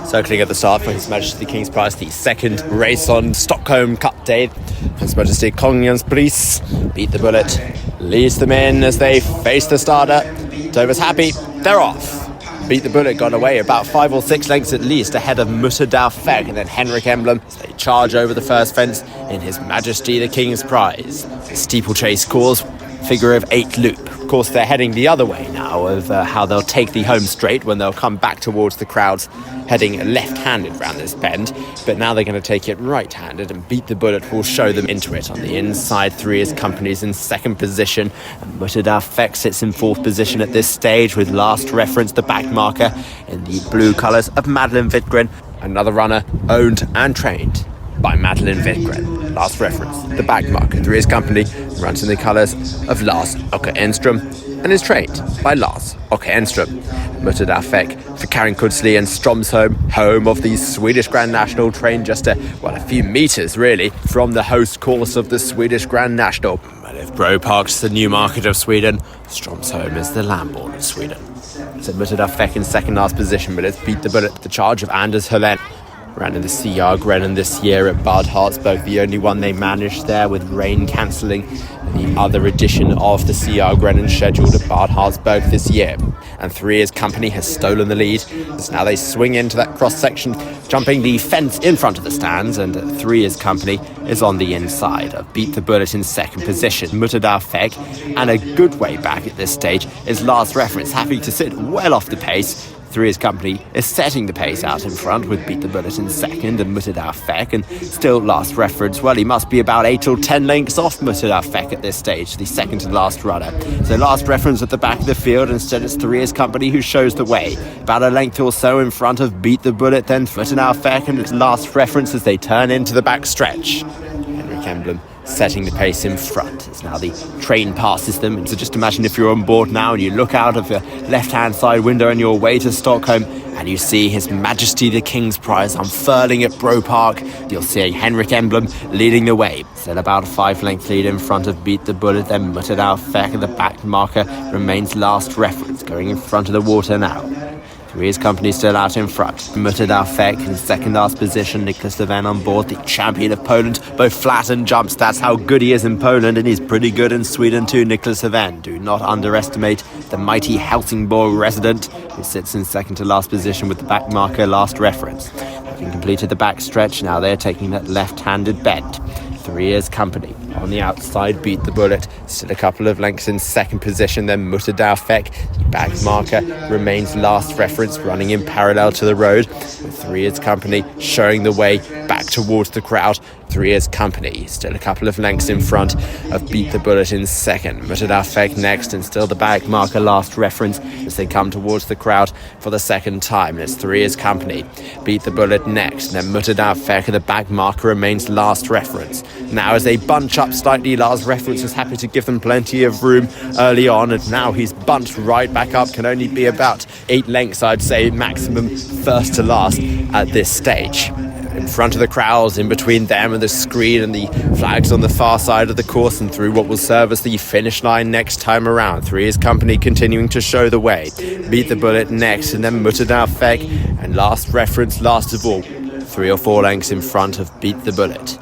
Circling at the start for His Majesty the King's Prize, the second race on Stockholm Cup Day. His Majesty Konungens Pris, Beat the Bullet, leads them in as they face the starter. Dover's happy, they're off. Beat the Bullet got away about 5 or 6 lengths at least ahead of MUTADAFFEQ and then Henrik Emblem as they charge over the first fence in His Majesty the King's Prize. The steeplechase course, figure of 8 loop. Of course, they're heading the other way now of how they'll take the home straight when they'll come back towards the crowds, heading left-handed round this bend. But now they're going to take it right-handed, and Beat the Bullet will show them into it. On the inside, 3 is Company's in second position. And MUTADAFFEQ sits in 4th position at this stage with last reference, the back marker, in the blue colours of Madeline Wittgren. Another runner owned and trained by Madeline Wittgren. Last reference, the back marker. 3 is Company, runs in the colours of Lars Åke Enström and is trained by Lars Åke Enström. MUTADAFFEQ for Karin Kudsli and Stromsholm, home of the Swedish Grand National, trained just a few metres really from the host course of the Swedish Grand National. And if Bro Park's the new market of Sweden, Stromsholm is the Lamborn of Sweden. So MUTADAFFEQ in second last position, but it's Beat the Bullet, the charge of Anders Helén. Ran in the CR Grennen this year at Bad Harzburg, the only one they managed there with rain cancelling the other edition of the CR Grennen scheduled at Bad Harzburg this year. And 3 is Company has stolen the lead, as now they swing into that cross-section, jumping the fence in front of the stands, and 3 is Company is on the inside of Beat the Bullet in second position. MUTADAFFEQ, and a good way back at this stage, is last reference, happy to sit well off the pace. 3 is Company is setting the pace out in front with Beat the Bullet in second and MUTADAFFEQ, and still last reference, well, he must be about 8 or 10 lengths off MUTADAFFEQ at this stage, the second to last runner. So last reference at the back of the field, instead it's 3 is Company who shows the way. About a length or so in front of Beat the Bullet, then MUTADAFFEQ, and its last reference as they turn into the back stretch. Henrik Emblem setting the pace in front as now the train passes them. And so just imagine if you're on board now and you look out of the left-hand side window on your way to Stockholm and you see His Majesty the King's Prize unfurling at Bro Park. You're seeing Henrik Emblem leading the way. Still about a 5-length lead in front of Beat the Bullet, then MUTADAFFEQ, and the back marker remains last reference, going in front of the water now. 3 is Company still out in front. MUTADAFFEQ in second last position. Nicklas Levin on board, the champion of Poland, both flat and jumps. That's how good he is in Poland, and he's pretty good in Sweden too. Nicklas Levin. Do not underestimate the mighty Helsingborg resident, who sits in second to last position with the back marker last reference. Having completed the back stretch, now they're taking that left-handed bend. 3 is Company. On the outside, Beat the Bullet, still a couple of lengths in second position, then MUTADAFFEQ. The back marker remains last reference, running in parallel to the road. With 3 is Company showing the way back towards the crowd. 3 is Company, still a couple of lengths in front of Beat the Bullet in second. MUTADAFFEQ next, and still the back marker last reference as they come towards the crowd for the second time. And it's 3 is Company. Beat the Bullet next, and then MUTADAFFEQ, and the back marker remains last reference. Now as they bunch up slightly, last reference was happy to give them plenty of room early on, and now he's bunched right back up, can only be about 8 lengths, I'd say, maximum first to last at this stage. In front of the crowds, in between them and the screen and the flags on the far side of the course, and through what will serve as the finish line next time around. 3 is Company continuing to show the way. Beat the Bullet next, and then MUTADAFFEQ, and last reference last of all, 3 or 4 lengths in front of Beat the Bullet.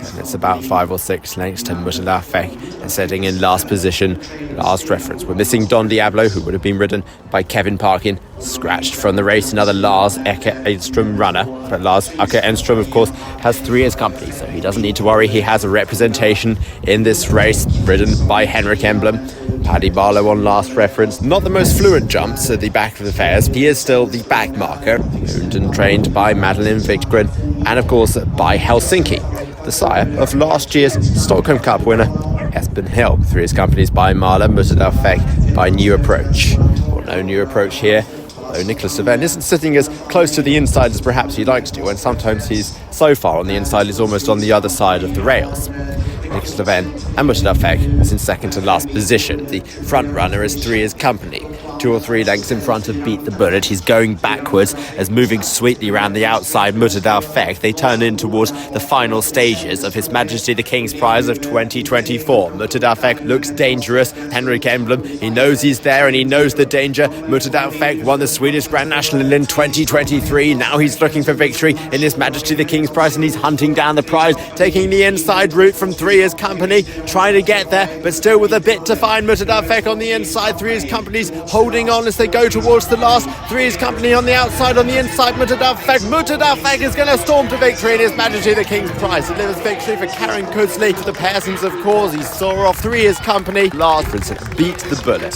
And it's about 5 or 6 lengths to MUTADAFFEQ, and setting in last position, last reference. We're missing Don Diablo, who would have been ridden by Kevin Parkin, scratched from the race, another Lars Åke Enström runner. But Lars Åke Enström, of course, has 3 as Company, so he doesn't need to worry. He has a representation in this race, ridden by Henrik Emblem. Paddy Barlow on last reference. Not the most fluent jumps at the back of the fairs. He is still the back marker, owned and trained by Madeline Wittgren, and of course by Helsinki, the sire of last year's Stockholm Cup winner, Espen Hill. 3 is Companies by Marla, MUTADAFFEQ by New Approach. Well, no New Approach here, although Nicklas Levin isn't sitting as close to the inside as perhaps he'd like to do, and sometimes he's so far on the inside he's almost on the other side of the rails. Nicklas Levin and MUTADAFFEQ is in second to last position. The front runner is 3 is Company. 2 or 3 lengths in front of Beat the Bullet. He's going backwards as moving sweetly around the outside MUTADAFFEQ. They turn in towards the final stages of His Majesty the King's Prize of 2024. MUTADAFFEQ looks dangerous. Henrik Emblem, he knows he's there and he knows the danger. MUTADAFFEQ won the Swedish Grand National in 2023. Now he's looking for victory in His Majesty the King's Prize, and he's hunting down the prize, taking the inside route from 3 Years Company, trying to get there, but still with a bit to find. MUTADAFFEQ on the inside, 3 Years Company's holding on as they go towards the last. 3 Years Company on the outside, on the inside, MUTADAFFEQ is going to storm to victory in His Majesty the King's Prize. Delivers victory for Karen Kusley, for the Pearsons, of course. He saw off 3 Years Company. Last, Beat the Bullet.